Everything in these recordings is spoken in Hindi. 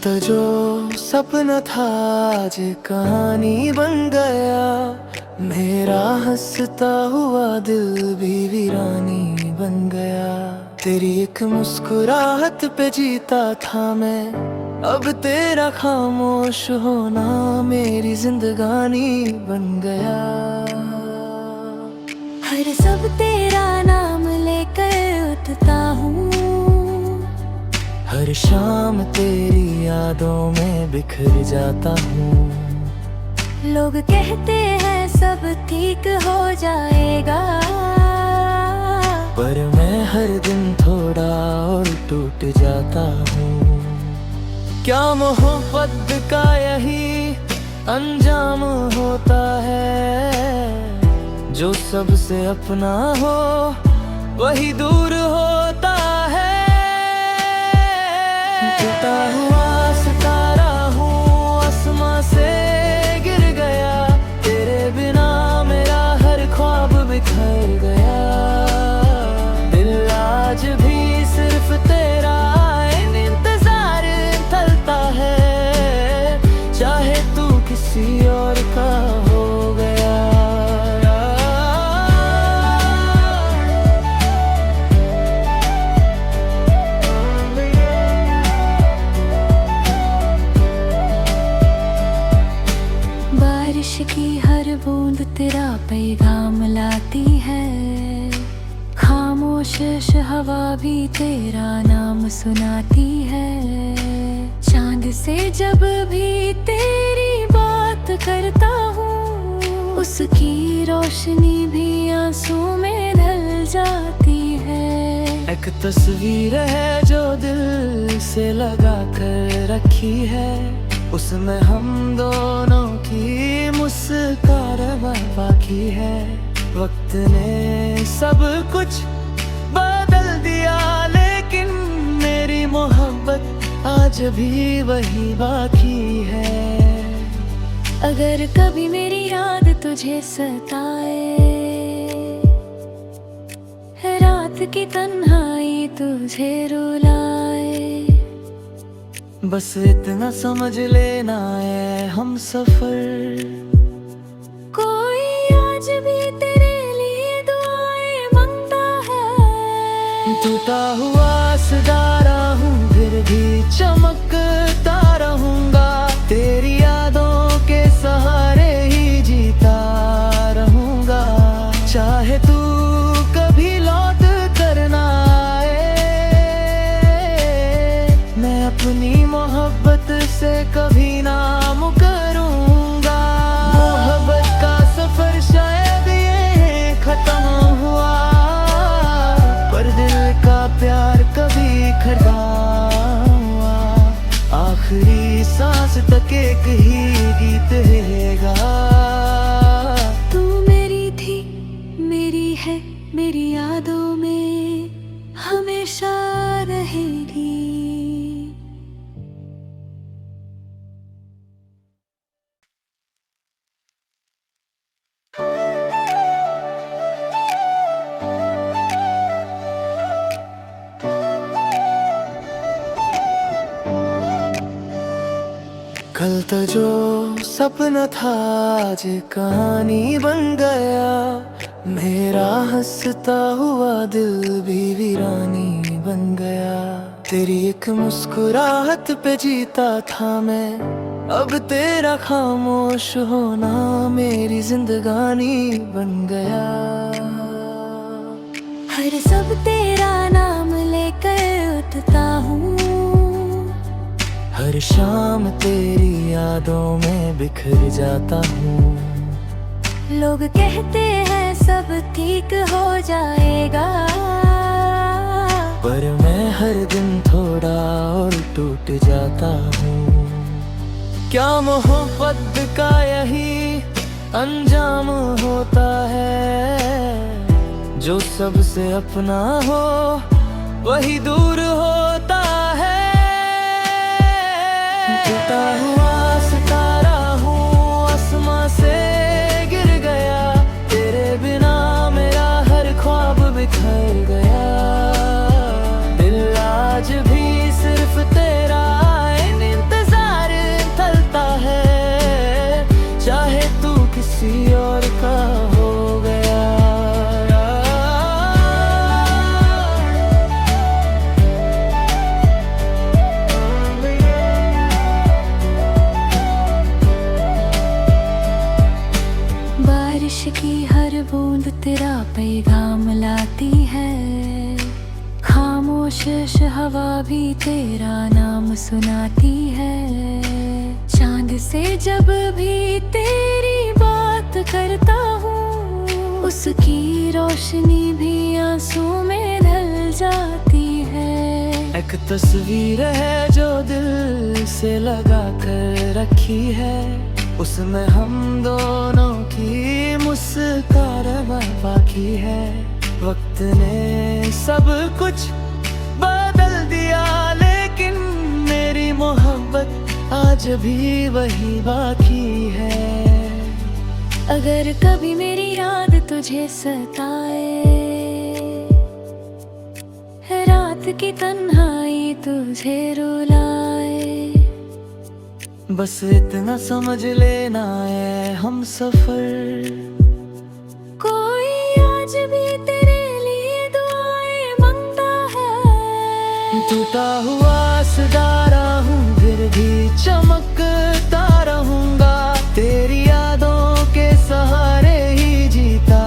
तो जो सपना था आज कहानी बन गया। मेरा हंसता हुआ दिल भी वीरानी बन गया। तेरी एक मुस्कुराहट पे जीता था मैं, अब तेरा खामोश होना मेरी जिंदगानी बन गया। हर सब तेरा नाम लेकर उठता हूँ, हर शाम तेरी यादों में बिखर जाता हूँ। लोग कहते हैं सब ठीक हो जाएगा, पर मैं हर दिन थोड़ा और टूट जाता हूँ। क्या मोहब्बत का यही अंजाम होता है, जो सबसे अपना हो वही दूर होता है। टूटा हुआ सितारा हूँ, आसमां से गिर गया। तेरे बिना मेरा हर ख्वाब बिखर गया। दिल आज भी सिर्फ तेरा इन इंतजार थलता है, चाहे तू किसी और का हो गया। बारिश की हर बूंद तेरा पैगाम लाती है, खामोश हवा भी तेरा नाम सुनाती है। चांद से जब भी तेरी बात करता हूँ, उसकी रोशनी भी आंसू में ढल जाती है। एक तस्वीर है जो दिल से लगा कर रखी है, उसमें हम दोनों की मुस्कुराहट बाकी है। वक्त ने सब कुछ बदल दिया, लेकिन मेरी मोहब्बत आज भी वही बाकी है। अगर कभी मेरी याद तुझे सताए, रात की तन्हाई तुझे रुलाए, बस इतना समझ लेना है हम सफर। कोई आज भी तेरे लिए दुआएं मांगता है। टूटा हुआ सितारा हूँ, फिर भी चमकता रहूंगा। तेरी यादों के सहारे ही जीता रहूंगा, चाहे तू कभी लौट कर ना आए। मैं अपनी मोहब्बत से कभी ना मुकरूंगा। मोहब्बत का सफर शायद ये खत्म हुआ, पर दिल का प्यार कभी खत्म हुआ। आखिरी सांस तक एक ही गीत रहेगा। तू मेरी थी, मेरी है, मेरी यादों में हमेशा रहेगी। कल तो जो सपना था आज कहानी बन गया। मेरा हंसता हुआ दिल भी वीरानी बन गया। तेरी एक मुस्कुराहट पे जीता था मैं, अब तेरा खामोश होना मेरी जिंदगानी बन गया। हर सब तेरा नाम लेकर उठता हूँ, हर शाम तेरी यादों में बिखर जाता हूँ। लोग कहते हैं सब ठीक हो जाएगा, पर मैं हर दिन थोड़ा और टूट जाता हूँ। क्या मोहब्बत का यही अंजाम होता है, जो सबसे अपना हो वही दूर होता है। टूटा हुआ सितारा हूँ, आसमां से गिर गया। तेरे बिना मेरा हर ख्वाब बिखर गया। दिल आज भी सिर्फ तेरा इन पैगाम लाती है। खामोश हवा भी तेरा नाम सुनाती है। चांद से जब भी तेरी बात करता हूँ, उसकी रोशनी भी आंसू में ढल जाती है। एक तस्वीर है जो दिल से लगा कर रखी है, उसमें हम दोनों की मुस्कुराहट बाकी है। वक्त ने सब कुछ बदल दिया, लेकिन मेरी मोहब्बत आज भी वही बाकी है। अगर कभी मेरी याद तुझे सताए, रात की तन्हाई तुझे रुलाए, बस इतना समझ लेना है हम सफर। कोई आज भी तेरे लिए दुआएं मांगता है। टूटा हुआ सितारा हूँ, फिर भी चमकता रहूंगा। तेरी यादों के सहारे ही जीता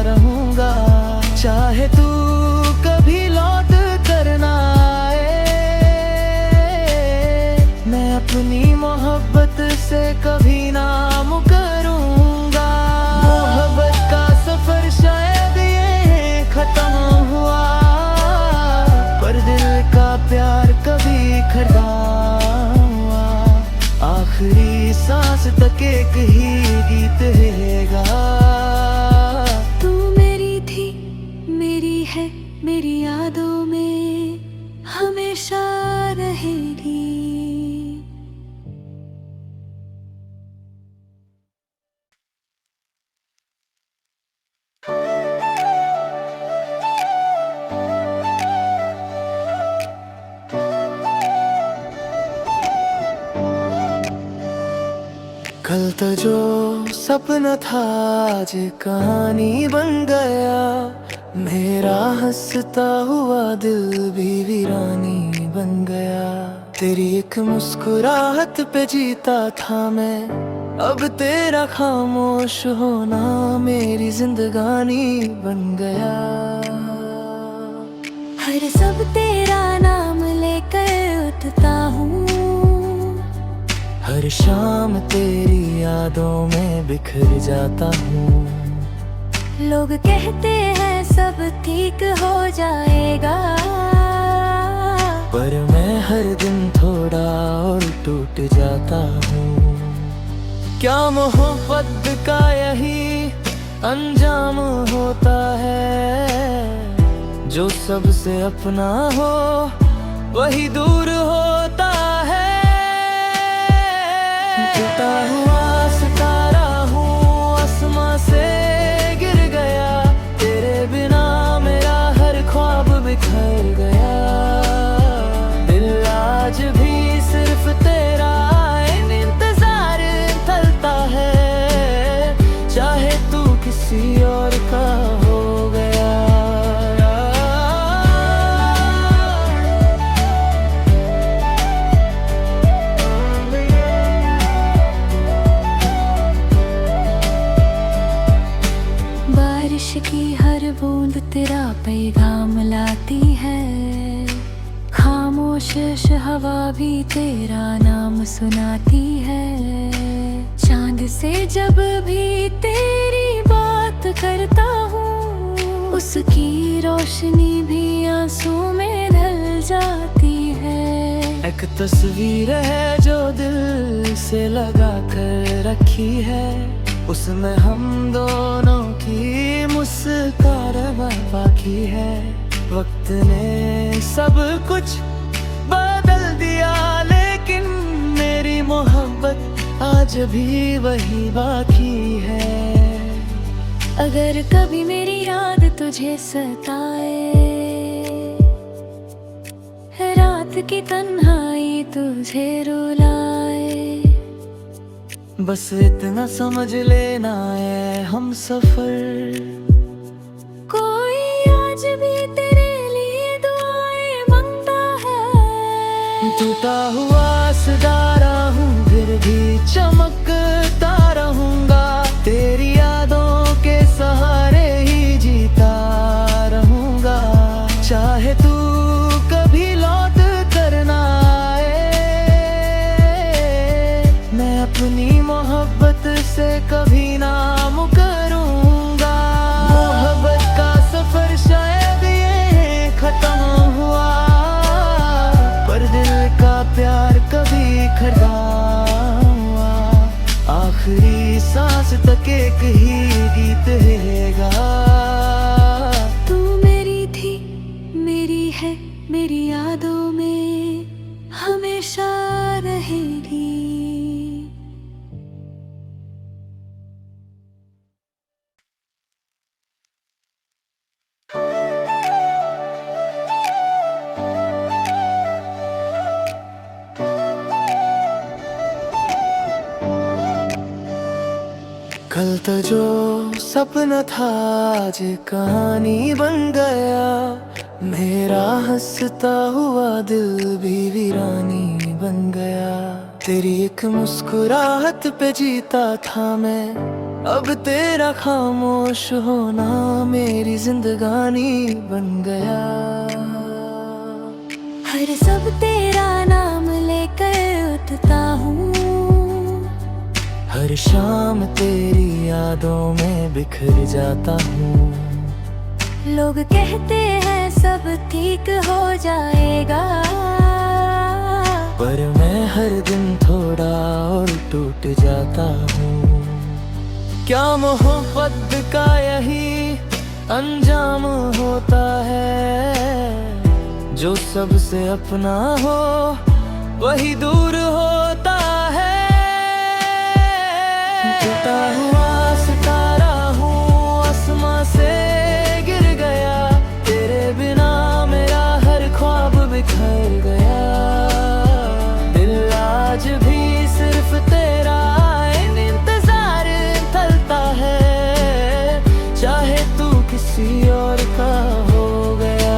रहूंगा। चाहे तू कभी लौट कर ना आए, मैं अपनी मोहब्बत से कभी ना मुकरूंगा। मोहब्बत का सफर शायद ये खत्म हुआ, पर दिल का प्यार कभी खत्म हुआ। आखिरी सांस तक एक ही गीत रहेगा। तू मेरी थी, मेरी है, मेरी यादों में हमेशा रहेगी। कल तो जो सपना था आज कहानी बन गया। मेरा हंसता हुआ दिल भी वीरानी बन गया। तेरी एक मुस्कुराहट पे जीता था मैं, अब तेरा खामोश होना मेरी जिंदगानी बन गया। हर सब तेरा नाम लेकर उठता हूँ, हर शाम तेरी यादों में बिखर जाता हूँ। लोग कहते हैं सब ठीक हो जाएगा, पर मैं हर दिन थोड़ा और टूट जाता हूँ। क्या मोहब्बत का यही अंजाम होता है, जो सबसे अपना हो वही दूर होता है। टूटा हुआ सितारा हूँ, आसमां से गिर गया। तेरे बिना मेरा हर ख्वाब बिखर गया। दिल आज भी सिर्फ तेरा इंतजार करता है, चाहे तू किसी और का हो गया। बारिश की हर बूंद तेरा पैगाम लाती है। खामोश हवा भी तेरा नाम सुनाती है। चांद से जब भी तेरी बात करता हूँ, उसकी रोशनी भी आंसू में ढल जाती है। एक तस्वीर है जो दिल से लगा कर रखी है, उसमें हम दोनों की मुस्कुराहट बाकी है। वक्त ने सब कुछ बदल दिया, लेकिन मेरी मोहब्बत आज भी वही बाकी है। अगर कभी मेरी याद तुझे सताए, रात की तन्हाई तुझे रुलाए, बस इतना समझ लेना है हम सफर। कोई आज भी तेरे लिए दुआएं मांगता है। टूटा हुआ सितारा हूँ, फिर भी चमकता रहूंगा। तेरी यादों के सहारे ही जी अपनी मोहब्बत से कभी ना मुकरूंगा। मोहब्बत का सफर शायद ये खत्म हुआ, पर दिल का प्यार कभी खड़ा हुआ। आखिरी सांस तक एक ही गीत रहेगा। तू मेरी थी, मेरी है, मेरी यादों में हमेशा रहेगी। कल तो जो सपना था आज कहानी बन गया। मेरा हंसता हुआ दिल भी वीरानी बन गया। तेरी एक मुस्कुराहट पे जीता था मैं, अब तेरा खामोश होना मेरी जिंदगानी बन गया। हर सब तेरा नाम लेकर उठता हूँ, हर शाम तेरी यादों में बिखर जाता हूँ। लोग कहते हैं सब ठीक हो जाएगा, पर मैं हर दिन थोड़ा और टूट जाता हूँ। क्या मोहब्बत का यही अंजाम होता है, जो सबसे अपना हो वही दूर होता है। टूटा हुआ सितारा हूँ, आसमां से गिर गया। तेरे बिना मेरा हर ख्वाब बिखर गया। दिल आज भी सिर्फ तेरा इन इंतजार थलता है, चाहे तू किसी और का हो गया।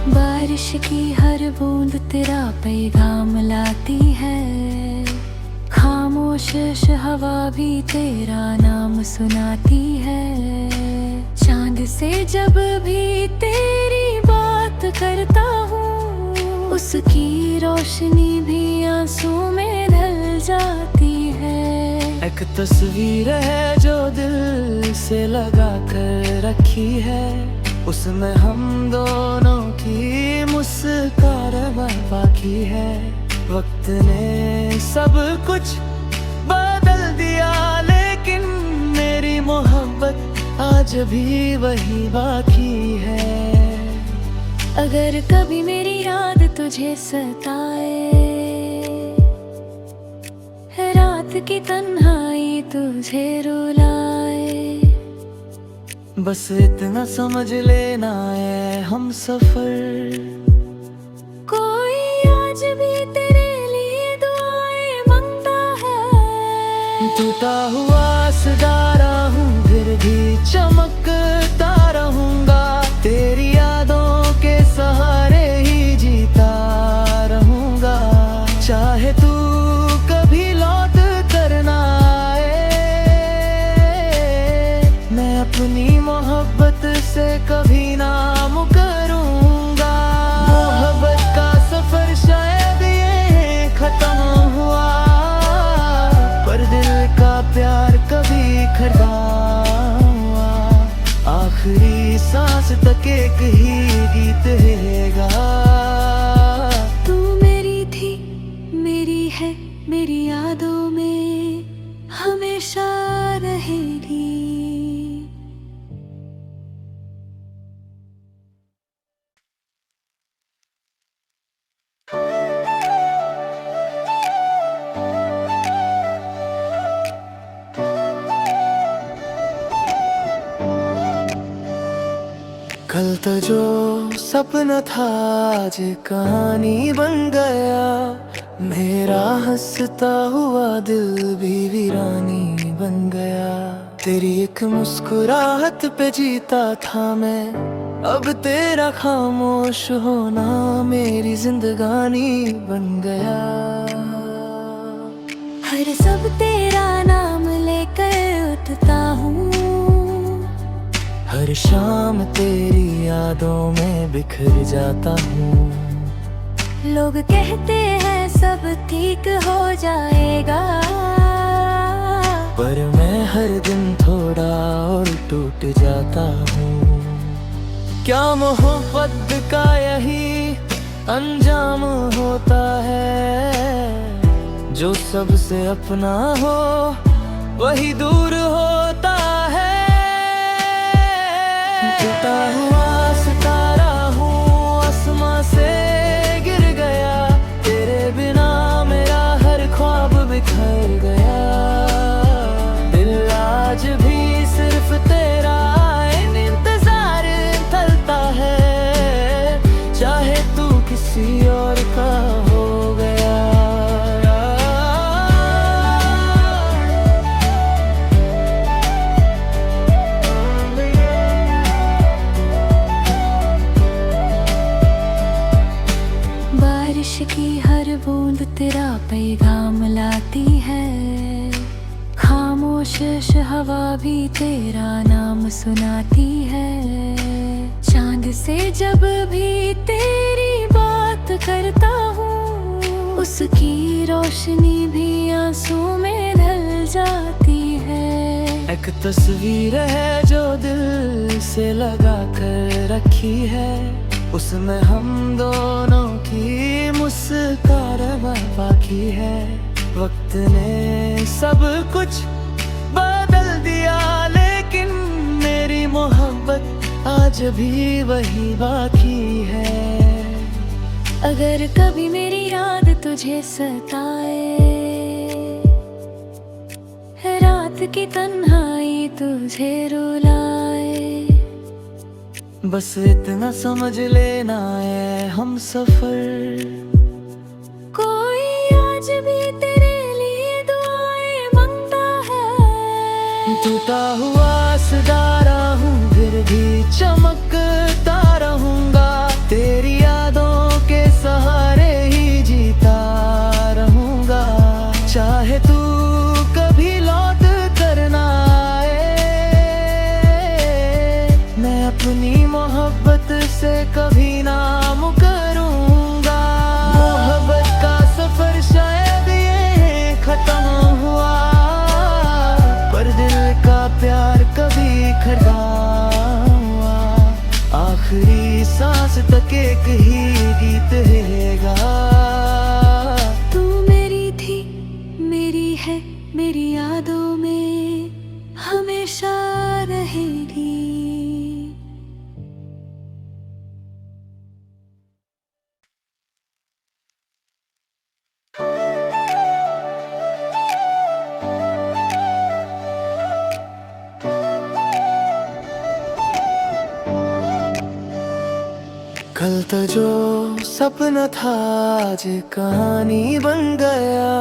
बारिश की हर बूंद तेरा पैगाम लाती है, खामोश हवा भी तेरा नाम सुनाती है। चांद से जब भी तेरी बात करता हूँ, उसकी रोशनी भी आंसू में ढल जाती है। एक तस्वीर है जो दिल से लगा कर रखी है, उसमें हम दोनों की मुस्कुराहट बाकी है। वक्त ने सब कुछ बदल दिया, लेकिन मेरी मोहब्बत आज भी वही बाकी है। अगर कभी मेरी याद तुझे सताए, रात की तन्हाई तुझे रुलाए, बस इतना समझ लेना है हम सफर। कोई आज भी तेरे लिए दुआएं मांगता है। टूटा हुआ सितारा हूँ, फिर भी चमकता रहूंगा। तेरी यादों के सहारे ही जीता रहूंगा। चाहे तू कभी लौट कर ना आए, मैं अपनी मोहब्बत से कभी ना मुकरूंगा। मोहब्बत का सफर शायद ये खत्म हुआ, पर दिल का प्यार कभी खड़ा हुआ। आखिरी सांस तक एक ही गीत रहेगा। तू मेरी थी, मेरी है, मेरी यादों में हमेशा रहेगी। कल तो जो सपना था आज कहानी बन गया। मेरा हंसता हुआ दिल भी वीरानी बन गया। तेरी एक मुस्कुराहट पे जीता था मैं, अब तेरा खामोश होना मेरी जिंदगानी बन गया। हर सब तेरा नाम लेकर उठता हर शाम तेरी यादों में बिखर जाता हूँ। लोग कहते हैं सब ठीक हो जाएगा, पर मैं हर दिन थोड़ा और टूट जाता हूँ। क्या मोहब्बत का यही अंजाम होता है, जो सबसे अपना हो वही दूर होता है। टूटा हुआ सितारा हूँ, आसमां से गिर गया, तेरे बिना मेरा हर ख्वाब बिखर गया। दिल आज भी सिर्फ तेरा इंतजार करता है, चाहे तू किसी और का हो गया। बारिश की हर बूंद तेरा पैगाम लाती है, खामोश हवा भी तेरा नाम सुनाती है। चांद से जब भी तेरी बात करता हूँ, उसकी रोशनी भी आंसू में ढल जाती है। एक तस्वीर है जो दिल से लगा कर रखी है, उसमें हम दोनों की मुस्कुराहट बाकी है। वक्त ने सब कुछ बदल दिया, लेकिन मेरी मोहब्बत आज भी वही बाकी है। अगर कभी मेरी याद तुझे सताए, रात की तन्हाई तुझे रुलाए, बस इतना समझ लेना है हम सफर। कोई आज भी तेरे लिए दुआएं मांगता है। टूटा हुआ सितारा हूँ, फिर भी चमकता रहूंगा, तेरी यादों के सहारे ही जीता रहूंगा। चाहे तू कभी लौट कर ना आए, मैं अपनी मोहब्बत से कभी ना मुकरूंगा। मोहब्बत का सफर शायद ये खत्म हुआ, पर दिल का प्यार कभी खत्म हुआ। आखिरी सांस तक एक ही गीत रहेगा। तू मेरी थी, मेरी है, मेरी यादों में हमेशा रहेगी। कल तो जो सपना था आज कहानी बन गया,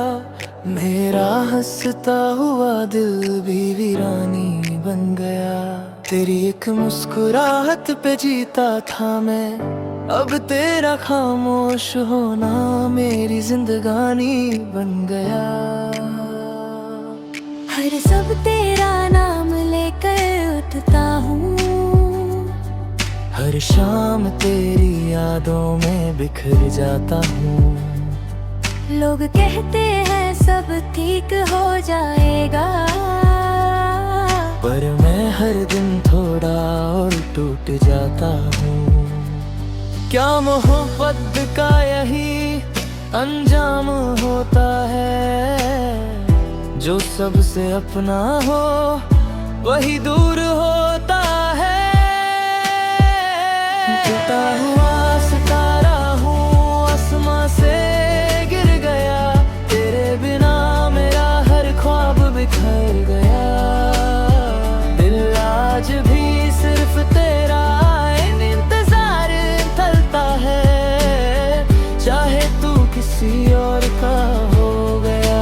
मेरा हंसता हुआ दिल भी वीरानी बन गया। तेरी एक मुस्कुराहट पे जीता था मैं, अब तेरा खामोश होना मेरी जिंदगानी बन गया। हर सब तेरा नाम लेकर उठता हूँ, हर शाम तेरी यादों में बिखर जाता हूँ। लोग कहते हैं सब ठीक हो जाएगा, पर मैं हर दिन थोड़ा और टूट जाता हूँ। क्या मोहब्बत का यही अंजाम होता है, जो सबसे अपना हो वही दूर होता है। टूटा हुआ सितारा हूँ, आसमां से गिर गया, तेरे बिना मेरा हर ख्वाब बिखर गया। दिल आज भी सिर्फ तेरा इंतजार करता है, चाहे तू किसी और का हो गया।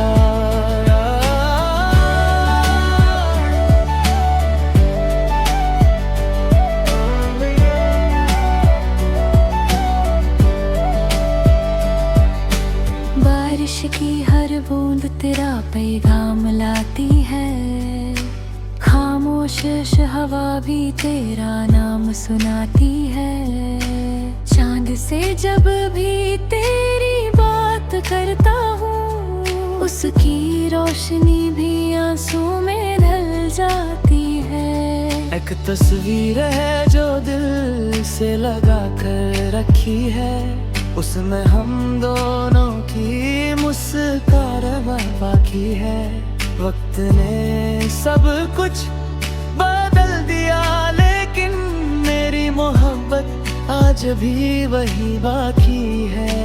खामोश हवा भी तेरा नाम सुनाती है। चांद से जब भी तेरी बात करता हूँ, उसकी रोशनी भी आंसू में ढल जाती है। एक तस्वीर है जो दिल से लगा कर रखी है, उसमें हम दोनों की मुस्कुराहट बाकी है। वक्त ने सब कुछ बदल दिया, लेकिन मेरी मोहब्बत आज भी वही बाकी है।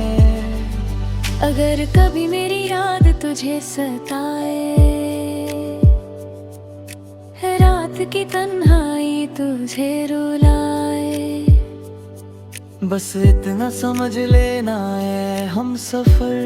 अगर कभी मेरी याद तुझे सताए, रात की तन्हाई तुझे रुलाए, बस इतना समझ लेना है हम सफर।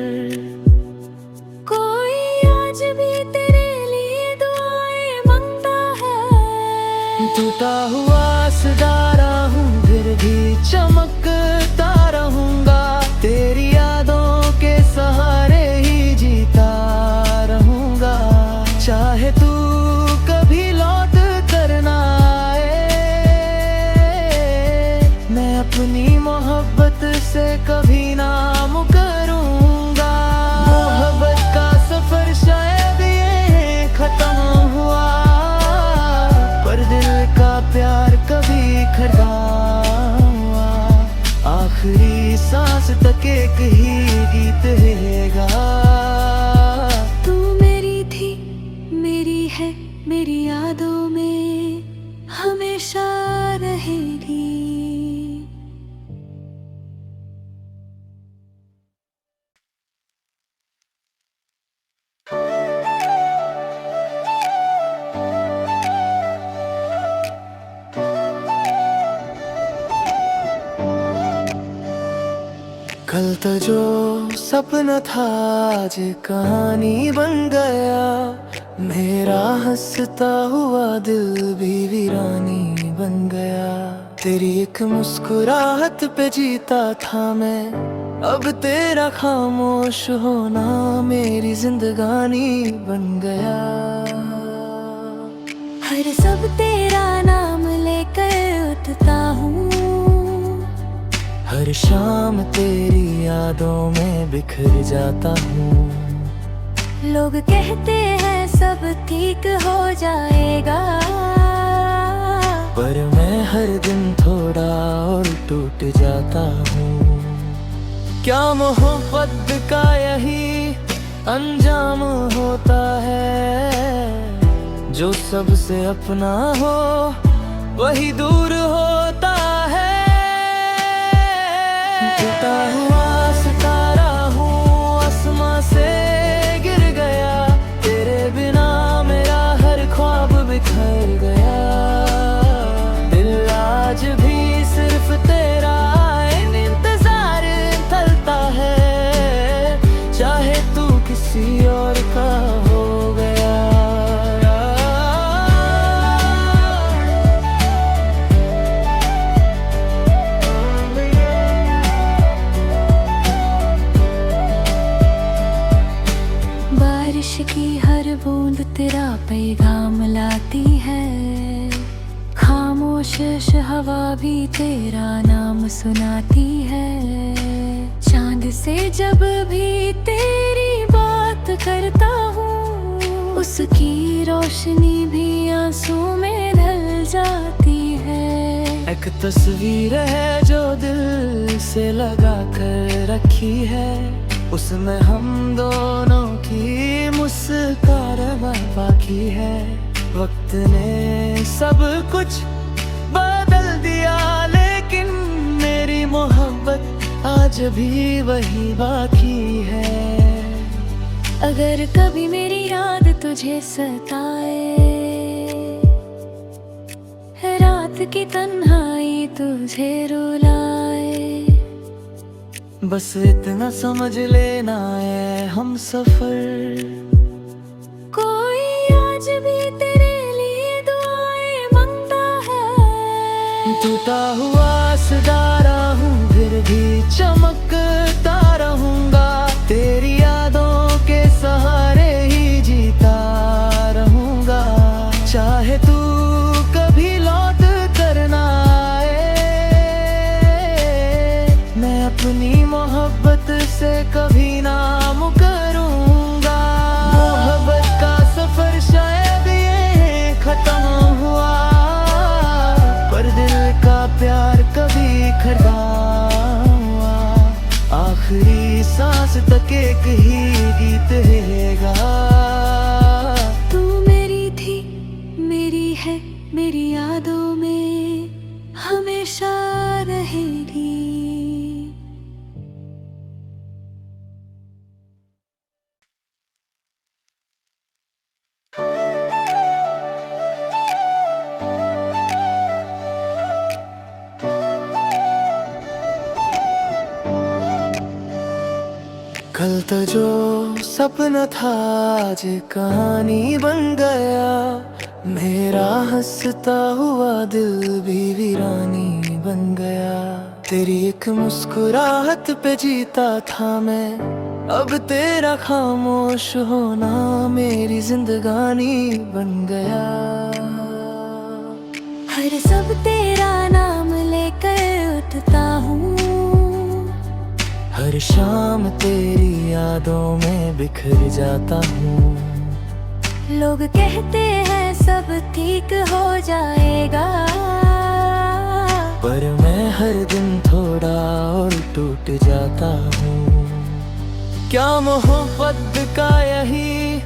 कोई आज भी तेरे लिए दुआएं मांगता है। टूटा हुआ सितारा हूँ, फिर भी चमकता रहूंगा। तेरी यादों के सहारे ही जीता रहूंगा। चाहे तू कभी लौट कर ना आए, मैं अपनी मोहब्बत से कभी ना मुकरूंगा। मोहब्बत का सफर शायद ये खत्म हुआ, पर दिल का प्यार कभी खत्म हुआ। आखिरी सांस तक एक ही गीत रहेगा। तू मेरी थी, मेरी है, मेरी यादों में हमेशा रहेगी। कल तो जो सपना था आज कहानी बन गया। मेरा हंसता हुआ दिल भी वीरानी बन गया। तेरी एक मुस्कुराहट पे जीता था मैं, अब तेरा खामोश होना मेरी जिंदगानी बन गया। हर सब तेरा नाम लेकर उठता हूँ, हर शाम तेरी यादों में बिखर जाता हूँ। लोग कहते हैं सब ठीक हो जाएगा, पर मैं हर दिन थोड़ा और टूट जाता हूँ। क्या मोहब्बत का यही अंजाम होता है, जो सबसे अपना हो वही दूर होता है। टूटा हुआ सितारा हूँ, आसमां से गिर गया। तेरे बिना मेरा हर ख्वाब बिखर गया। दिल आज भी सिर्फ तेरा इंतजार करता है, चाहे तू किसी और का हो गया। बारिश की हर बूंद तेरा पैगाम लाती है। खामोश हवा भी तेरा नाम सुनाती है। चांद से जब भी तेरी बात करता हूँ, उसकी रोशनी भी आंसू में ढल जाती है। एक तस्वीर है जो दिल से लगा कर रखी है, उसमें हम दोनों की मुस्कुराहट बाकी है। वक्त ने सब कुछ बदल दिया, लेकिन मेरी मोहब्बत आज भी वही बाकी है। अगर कभी मेरी याद तुझे सताए, रात की तन्हाई तुझे रुलाए, बस इतना समझ लेना है हम सफर। कोई आज भी तेरे लिए दुआएं मांगता है। टूटा हुआ सितारा हूँ, फिर भी चमकता रहूंगा। तेरी यादों के सहारे ही जीता रहूंगा। चाहे तू से कभी ना मुकरूंगा। मोहब्बत का सफर शायद ये खत्म हुआ, पर दिल का प्यार कभी खड़ा हुआ। आखिरी सांस तक एक ही गीत रहेगा। तू मेरी थी, मेरी है, मेरी यादों में हमेशा रहेगी। कल तो जो सपना था आज कहानी बन गया। मेरा हंसता हुआ दिल भी वीरानी बन गया। तेरी एक मुस्कुराहट पे जीता था मैं, अब तेरा खामोश होना मेरी जिंदगानी बन गया। हर सब तेरा नाम लेकर उठता हूँ, हर शाम तेरी यादों में बिखर जाता हूँ। लोग कहते हैं सब ठीक हो जाएगा, पर मैं हर दिन थोड़ा और टूट जाता हूँ। क्या मोहब्बत का यही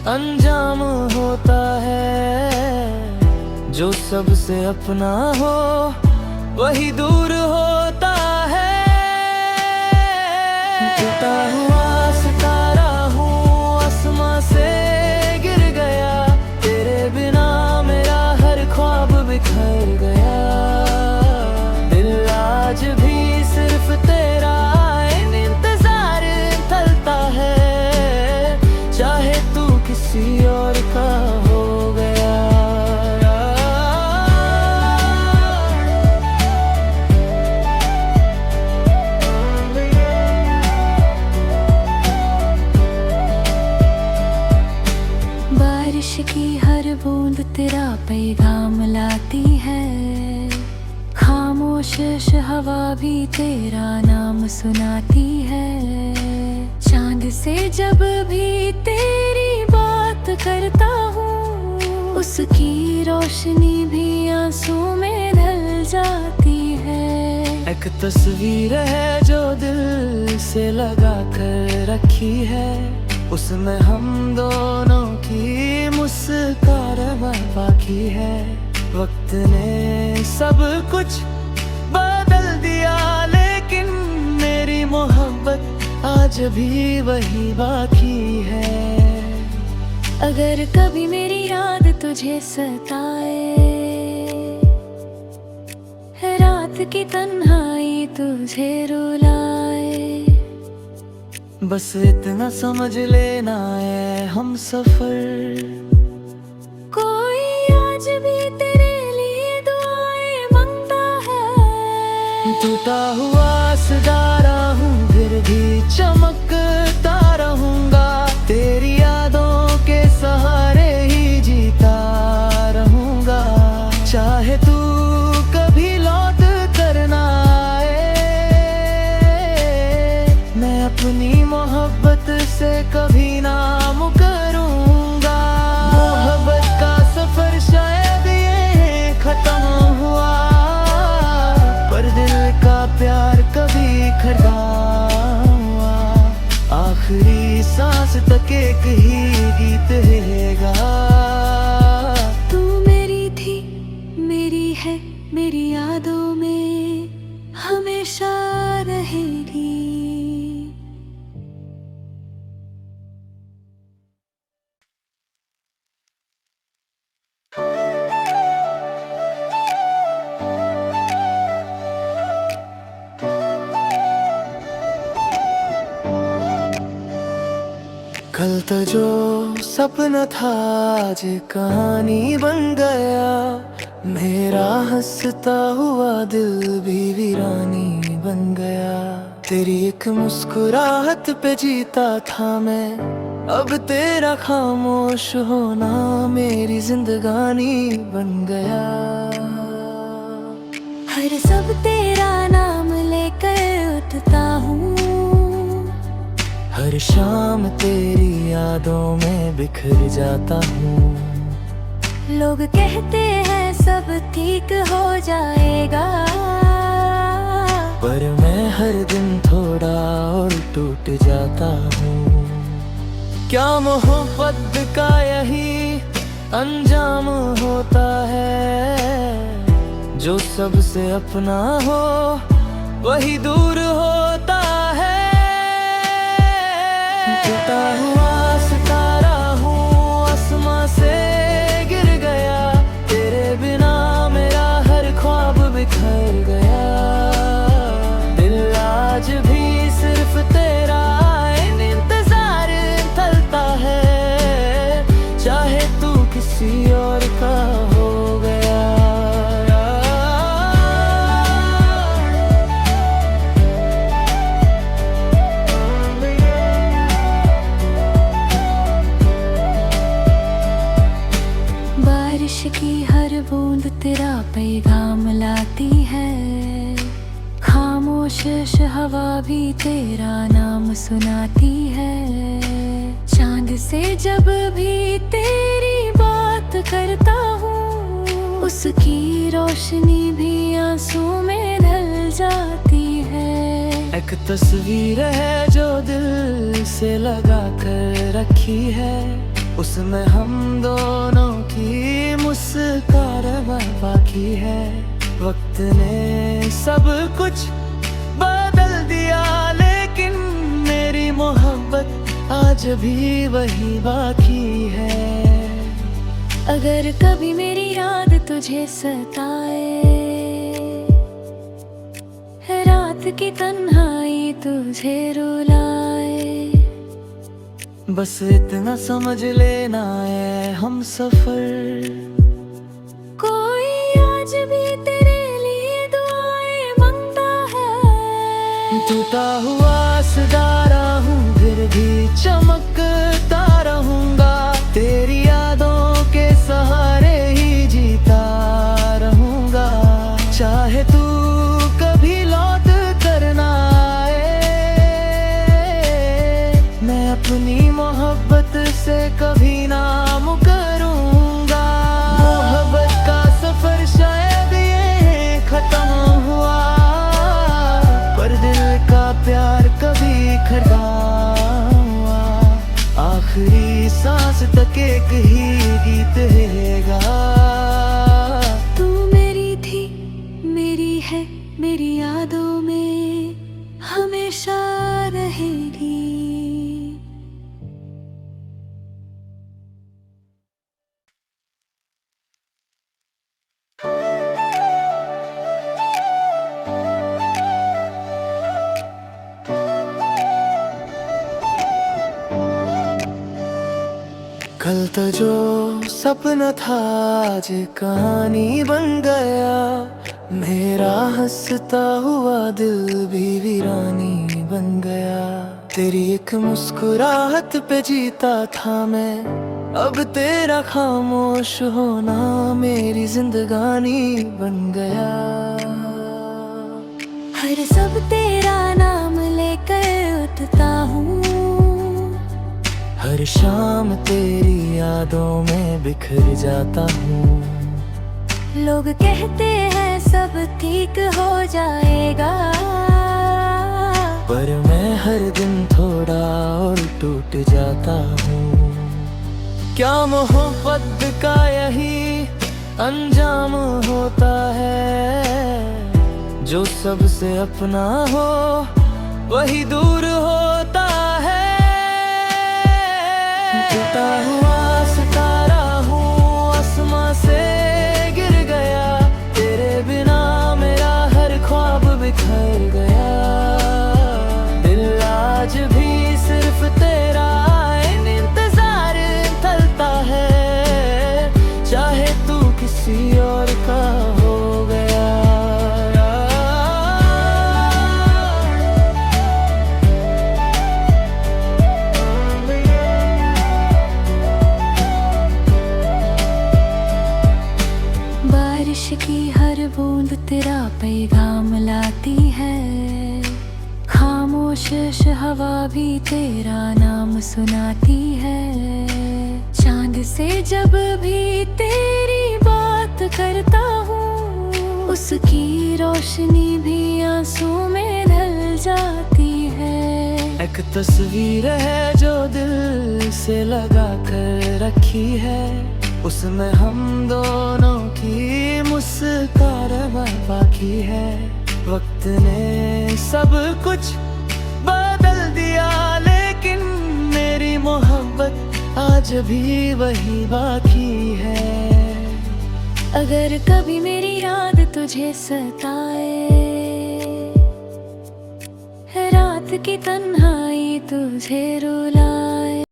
अंजाम होता है, जो सबसे अपना हो वही दूर होता है। टूटा हुआ सितारा हूँ, आसमां से गिर गया। तेरे बिना मेरा हर ख्वाब बिखर गया। दिल आज भी सिर्फ तेरा इंतजार करता है, चाहे तू किसी और का हो गया। बारिश की हर बूंद तेरा पैगाम लाती है, खामोश हवा भी तेरा नाम सुनाती है। चांद से जब भी तेरी बात करता हूँ, उसकी रोशनी भी आंसू में ढल जाती है। एक तस्वीर है जो दिल से लगा कर रखी है, उसमें हम दोनों की मुस्कुराहट बाकी है। वक्त ने सब कुछ बदल दिया, लेकिन मेरी मोहब्बत आज भी वही बाकी है। अगर कभी मेरी याद तुझे सताए, रात की तन्हाई तुझे रुलाए, बस इतना समझ लेना है हम सफर। कोई आज भी तेरे लिए दुआएं मांगता है। टूटा हुआ सितारा हूँ, फिर भी चमकता रहूंगा। तेरी यादों के सहारे ही जीता रहूंगा। चाहे तू कभी लौट कर ना आए, मैं अपनी मोहब्बत से कभी ना मुकरूंगा। मोहब्बत का सफर शायद ये खत्म हुआ, पर दिल का प्यार कभी खड़ा हुआ। आखिरी सांस तक एक ही गीत रहेगा। तू मेरी थी, मेरी है, मेरी यादों में हमेशा रहेगी। कल तो जो सपना था आज कहानी बन गया। मेरा हंसता हुआ दिल भी वीरानी बन गया। तेरी एक मुस्कुराहट पे जीता था मैं, अब तेरा खामोश होना मेरी जिंदगानी बन गया। हर सब तेरा नाम लेकर उठता हूँ, हर शाम तेरी यादों में बिखर जाता हूँ। लोग कहते हैं सब ठीक हो जाएगा, पर मैं हर दिन थोड़ा और टूट जाता हूँ। क्या मोहब्बत का यही अंजाम होता है, जो सबसे अपना हो वही दूर होता है। टूटा हुआ सितारा हूँ, आसमां से गिर गया, तेरे बिना मेरा हर ख्वाब बिखर गया। दिल आज भी सिर्फ तेरा इन इंतजार थलता है, चाहे तू किसी और का हो गया। बारिश की हर बूंद तेरा पैगाम लाती है, खामोश हवा भी तेरा नाम सुनाती है। चांद से जब भी तेरी बात करता हूँ, उसकी रोशनी भी आंसू में ढल जाती है। एक तस्वीर है जो दिल से लगा कर रखी है, उसमें हम दोनों की मुस्कुराहट बाकी है। वक्त ने सब कुछ बदल दिया, लेकिन मेरी मोहब्बत आज भी वही बाकी है। अगर कभी मेरी याद तुझे सताए, रात की तन्हाई तुझे रुलाए, बस इतना समझ लेना है हम सफर, कोई आज भी तेरे लिए दुआएं मांगता है। टूटा हुआ सितारा हूँ, फिर भी चमकता रहूंगा, तेरी यादों के सहारे ही जीता रहूंगा। चाहे तू कभी लौट कर ना आए, मैं अपनी मोहब्बत से कभी ना मुकरूंगा। मोहब्बत का सफर शायद ये खत्म हुआ, पर दिल का प्यार कभी खत्म हुआ। आखिरी सांस तक एक ही गीत रहेगा। तू मेरी थी, मेरी है, मेरी यादों में हमेशा रहेगी। कल तो जो सपना था आज कहानी बन गया, मेरा हंसता हुआ दिल भी वीरानी बन गया। तेरी एक मुस्कुराहट पे जीता था मैं, अब तेरा खामोश होना मेरी जिंदगानी बन गया। हर सब तेरा नाम लेकर उठता हूँ, हर शाम तेरी यादों में बिखर जाता हूँ। लोग कहते हैं सब ठीक हो जाएगा, पर मैं हर दिन थोड़ा और टूट जाता हूँ। क्या मोहब्बत का यही अंजाम होता है, जो सबसे अपना हो वही दूर होता है। टूटा हुआ सितारा हूँ, आसमां से गिर गया, तेरे बिना मेरा हर ख्वाब बिखर गया। दिल आज भी सिर्फ तेरा इन इंतजार थलता है, चाहे तू किसी और का हो गया। बारिश की हर बूंद तेरा पैगाम लाती है, खामोश खामोश हवा भी तेरा नाम सुनाती है। चांद से जब भी तेरी बात करता हूँ, उसकी रोशनी भी आंसू में ढल जाती है। एक तस्वीर है जो दिल से लगा कर रखी है, उसमें हम दोनों की मुस्कुराहट बाकी है। वक्त ने सब कुछ बदल दिया, लेकिन मेरी मोहब्बत आज भी वही बाकी है। अगर कभी मेरी याद तुझे सताए, रात की तन्हाई तुझे रुलाए,